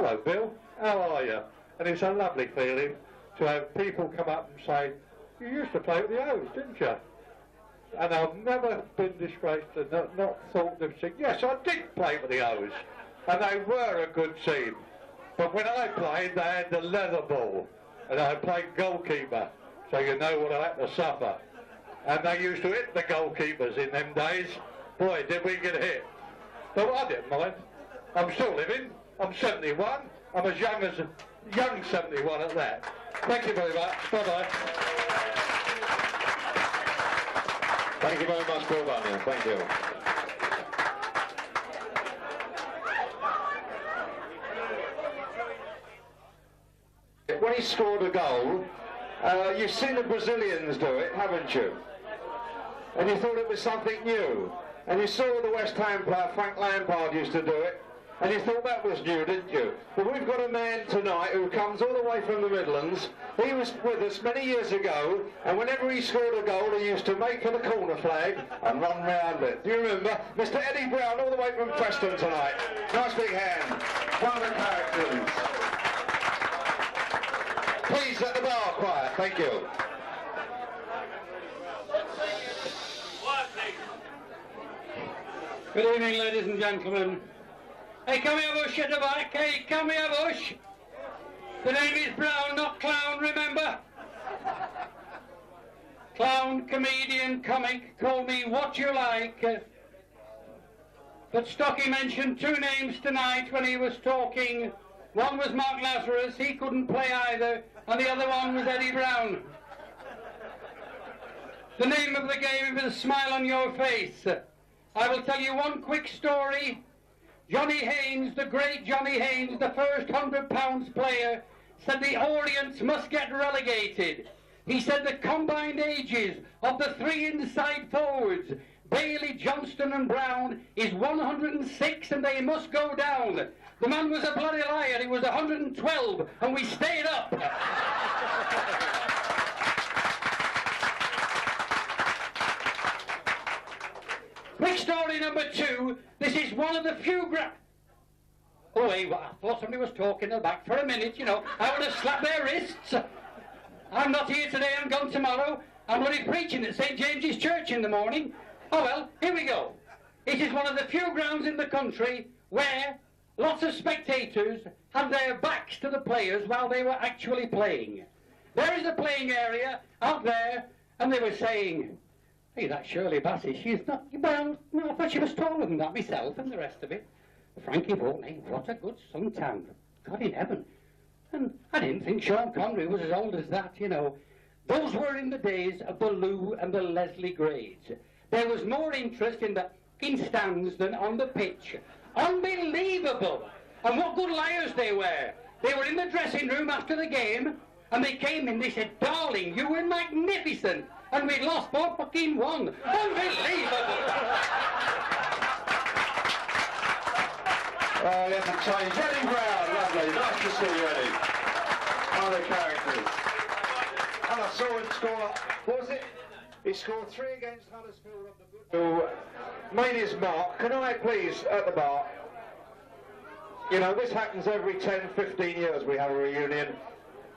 hello Bill, how are you? And it's a lovely feeling to have people come up and say, you used to play with the O's, didn't you? And I've never been disgraced and not thought they've said, yes, I did play with the O's. And they were a good team. But when I played, they had the leather ball. And I played goalkeeper, so you know what I had to suffer. And they used to hit the goalkeepers in them days. Boy, did we get hit. But I didn't mind. I'm still living. I'm 71. I'm as young 71 at that. Thank you very much. Bye-bye. Thank you very much, Bill Bunyan. Thank you. When he scored a goal, you've seen the Brazilians do it, haven't you? And you thought it was something new. And you saw the West Ham player, Frank Lampard, used to do it. And you thought that was new, didn't you? But we've got a man tonight who comes all the way from the Midlands. He was with us many years ago, and whenever he scored a goal, he used to make for the corner flag and run round it. Do you remember? Mr. Eddie Brown, all the way from Preston tonight. Nice big hand. One of the characters. Please let the bar quiet. Thank you. Good evening, ladies and gentlemen. Hey, come here, Bush, at the back. Hey, come here, Bush. The name is Brown, not Clown, remember? Clown, comedian, comic, call me what you like. But Stocky mentioned two names tonight when he was talking. One was Mark Lazarus, he couldn't play either, and the other one was Eddie Brown. The name of the game is a smile on your face. I will tell you one quick story. Johnny Haynes, the great Johnny Haynes, the first £100 player, said the Orient must get relegated. He said the combined ages of the three inside forwards, Bailey, Johnston and Brown, is 106 and they must go down. The man was a bloody liar, he was 112 and we stayed up. Quick story number two. This is one of the few Oh, hey, I thought somebody was talking in the back for a minute, you know. I would have slapped their wrists. I'm not here today, I'm gone tomorrow. I'm only preaching at St. James's Church in the morning. Oh well, here we go. It is one of the few grounds in the country where lots of spectators had their backs to the players while they were actually playing. There is a playing area out there, and they were saying, hey, that Shirley Bassey, she's not, well, no, I thought she was taller than that myself and the rest of it. Frankie Volney, what a good suntan, God in heaven. And I didn't think Sean Connery was as old as that, you know. Those were in the days of the Lou and the Leslie grades. There was more interest in the stands than on the pitch. Unbelievable! And what good liars they were. They were in the dressing room after the game, and they came in, they said, darling, you were magnificent. And we lost 4-1. Unbelievable! Oh, he hasn't changed. Eddie Brown, lovely. Nice to see you, Eddie. One of the characters. And I saw him score, what was it? He scored 3 against Huddersfield of the good. Who made his mark. Can I please, at the bar, you know, this happens every 10, 15 years we have a reunion,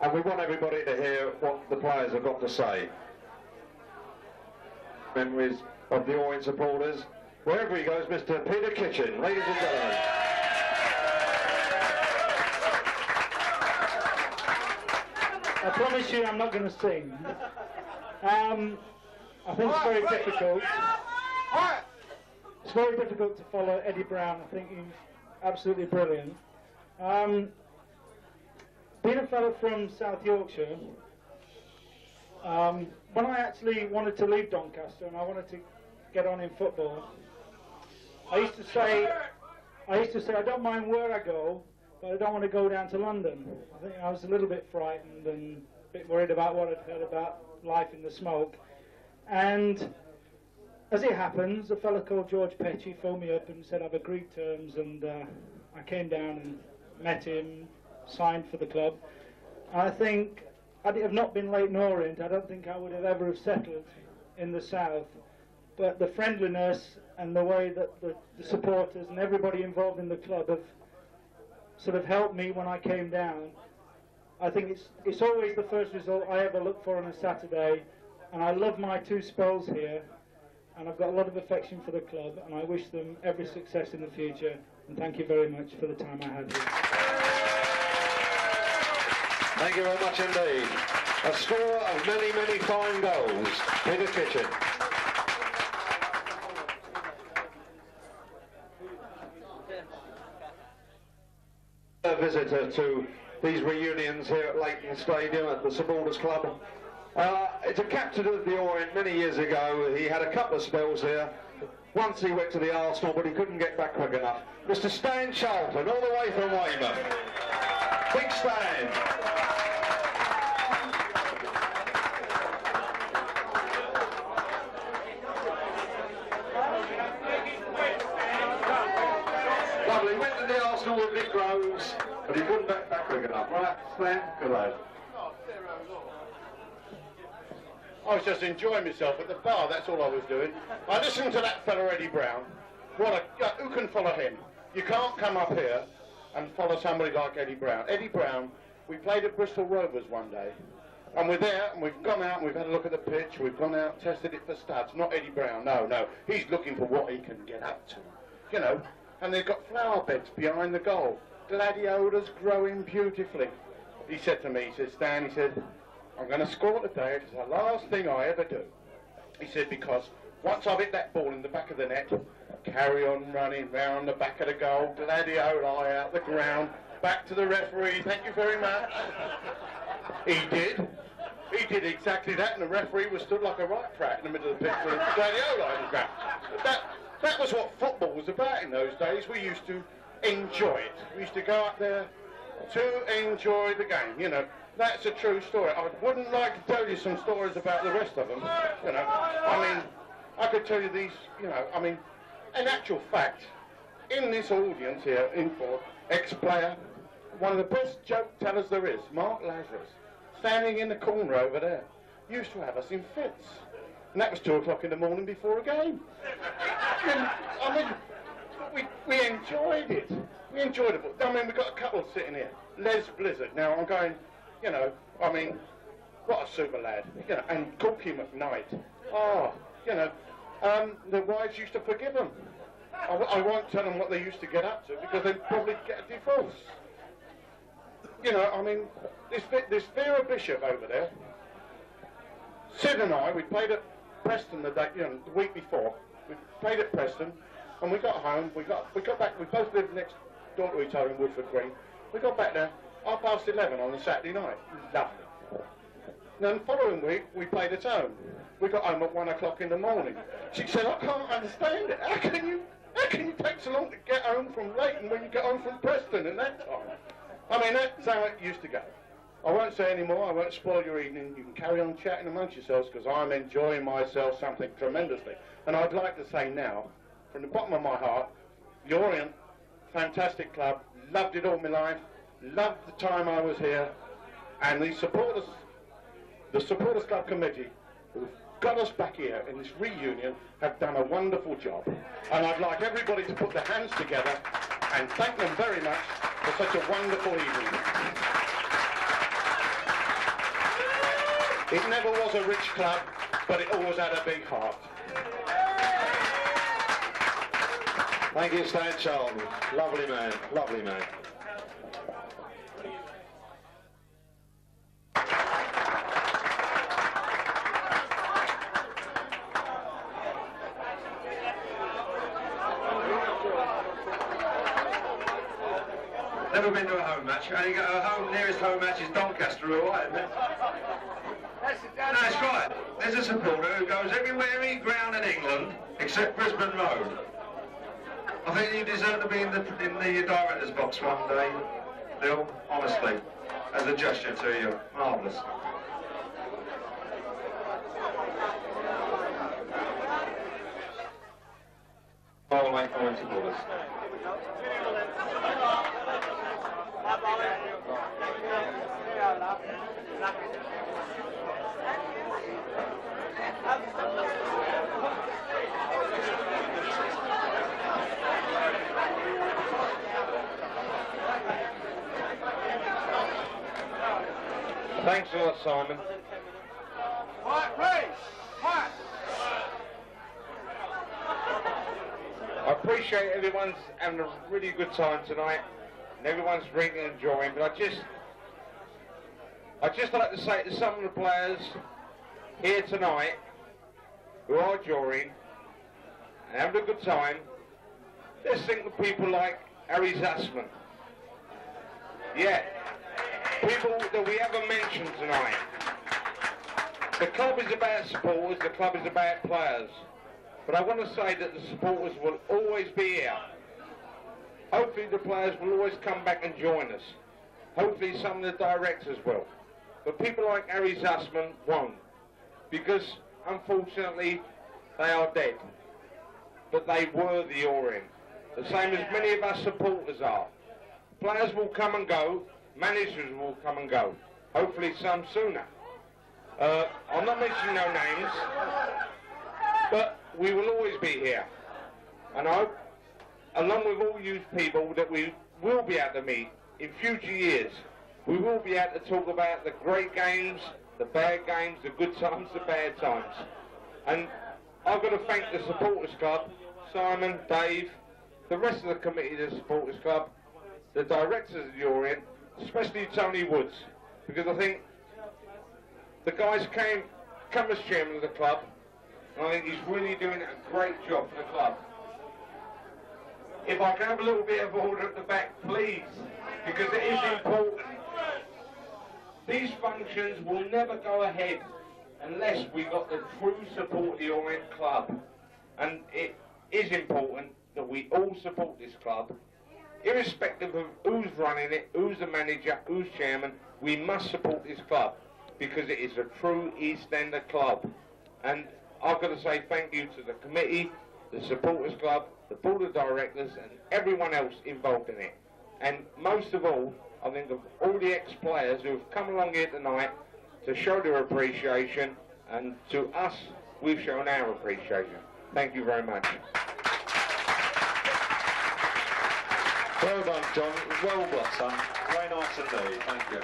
and we want everybody to hear what the players have got to say. Memories of the Orient supporters. Wherever he goes, Mr. Peter Kitchen, ladies and gentlemen. I promise you I'm not going to sing. I think it's very difficult. It's very difficult to follow Eddie Brown. I think he's absolutely brilliant. Being a fellow from South Yorkshire, when I actually wanted to leave Doncaster and I wanted to get on in football, I used to say I don't mind where I go, but I don't want to go down to London. I think I was a little bit frightened and a bit worried about what I'd heard about life in the smoke. And as it happens, a fellow called George Petty phoned me up and said I've agreed terms, and I came down and met him, signed for the club. And I think, had it have not been Leyton Orient, I don't think I would have ever settled in the south. But the friendliness and the way that the supporters and everybody involved in the club have sort of helped me when I came down. I think it's always the first result I ever look for on a Saturday, and I love my 2 spells here, and I've got a lot of affection for the club, and I wish them every success in the future, and thank you very much for the time I had here. Thank you very much indeed. A score of many, many fine goals. Peter Kitchen. A visitor to these reunions here at Leyton Stadium at the Supporters Club. It's a captain of the Orient many years ago. He had a couple of spells here. Once he went to the Arsenal, but he couldn't get back quick enough. Mr. Stan Charlton, all the way from Weymouth. Big Stan. Lovely. Went to the Arsenal with Nick Rose, but he couldn't get back quick enough. Right, Stan? Good lad. I was just enjoying myself at the bar, that's all I was doing. I listened to that fella Eddie Brown. Who can follow him? You can't come up here and follow somebody like Eddie Brown. Eddie Brown, we played at Bristol Rovers one day, and we're there, and we've gone out and we've had a look at the pitch, we've gone out, tested it for studs. Not Eddie Brown, no. He's looking for what he can get up to, you know. And they've got flower beds behind the goal. Gladiolus growing beautifully. He said to me, he said, Stan, he said, I'm going to score today. It's the last thing I ever do. He said, because once I've hit that ball in the back of the net, carry on running round the back of the goal, gladioli out the ground, back to the referee, thank you very much. He did. He did exactly that, and the referee was stood like a right prat in the middle of the pitch with gladioli in the ground. That was what football was about in those days. We used to enjoy it. We used to go up there to enjoy the game, you know. That's a true story. I wouldn't like to tell you some stories about the rest of them, you know. I mean, I could tell you these, you know, I mean, in actual fact, in this audience here in Ford, ex-player, one of the best joke tellers there is, Mark Lazarus, standing in the corner over there, used to have us in fits. And that was 2 o'clock in the morning before a game. And, I mean, we enjoyed it. We enjoyed it. I mean, we've got a couple sitting here. Les Blizzard. Now, I'm going... You know, I mean, what a super lad. You know, and Corky McKnight. Oh, you know, the wives used to forgive them. I won't tell them what they used to get up to because they'd probably get a divorce. You know, I mean, this Vera Bishop over there, Sid and I, we played at Preston the week before. We played at Preston, and we got home. We got back. We both lived next door to each other in Woodford Green. We got back there. 11:30 on a Saturday night. Lovely. Then the following week, we played at home. We got home at 1 o'clock in the morning. She said, I can't understand it. How can you take so long to get home from Leyton when you get home from Preston in that time? I mean, that's how it used to go. I won't say any more. I won't spoil your evening. You can carry on chatting amongst yourselves because I'm enjoying myself something tremendously. And I'd like to say now, from the bottom of my heart, the Orient, fantastic club, loved it all my life. Loved the time I was here, and the supporters club committee who've got us back here in this reunion have done a wonderful job, and I'd like everybody to put their hands together and thank them very much for such a wonderful evening. It never was a rich club, but it always had a big heart. Thank you, Stan Charlton. Lovely man, lovely man. Never been to a home match. Only got nearest home match is Doncaster, all right, isn't it? That's right. There's a supporter who goes everywhere any ground in England except Brisbane Road. I think you deserve to be in the director's box one day, Bill, honestly, as a gesture to you. Marvellous. All the way forward supporters. Thanks a lot, Simon. Right, please. Right. I appreciate everyone's having a really good time tonight, and everyone's really enjoying. But I'd just like to say to some of the players here tonight who are enjoying and having a good time, let's think of people like Harry Zassman. Yeah, people that we haven't mentioned tonight. The club is about supporters, the club is about players. But I want to say that the supporters will always be here. Hopefully the players will always come back and join us. Hopefully some of the directors will. But people like Harry Zassman won't. Because, unfortunately, they are dead. But they were the Orient. The same as many of us supporters are. Players will come and go. Managers will come and go. Hopefully some sooner. I'm not mentioning no names. But we will always be here. And I hope, along with all you people, that we will be able to meet in future years. We will be able to talk about the great games, the bad games, the good times, the bad times. And I've got to thank the Supporters Club, Simon, Dave, the rest of the committee of the Supporters Club, the directors of the Orient, especially Tony Woods, because I think the guys come as chairman of the club, and I think he's really doing a great job for the club. If I can have a little bit of order at the back, please, because it is important. These functions will never go ahead unless we got the true support of the Orient Club. And it is important that we all support this club. Irrespective of who's running it, who's the manager, who's chairman, we must support this club because it is a true East Ender club. And I've got to say thank you to the committee, the Supporters Club, the Board of Directors and everyone else involved in it. And most of all, I think of all the ex-players who have come along here tonight to show their appreciation, and to us, we've shown our appreciation. Thank you very much. Well done, John. Well done, son. Very nice indeed. Thank you.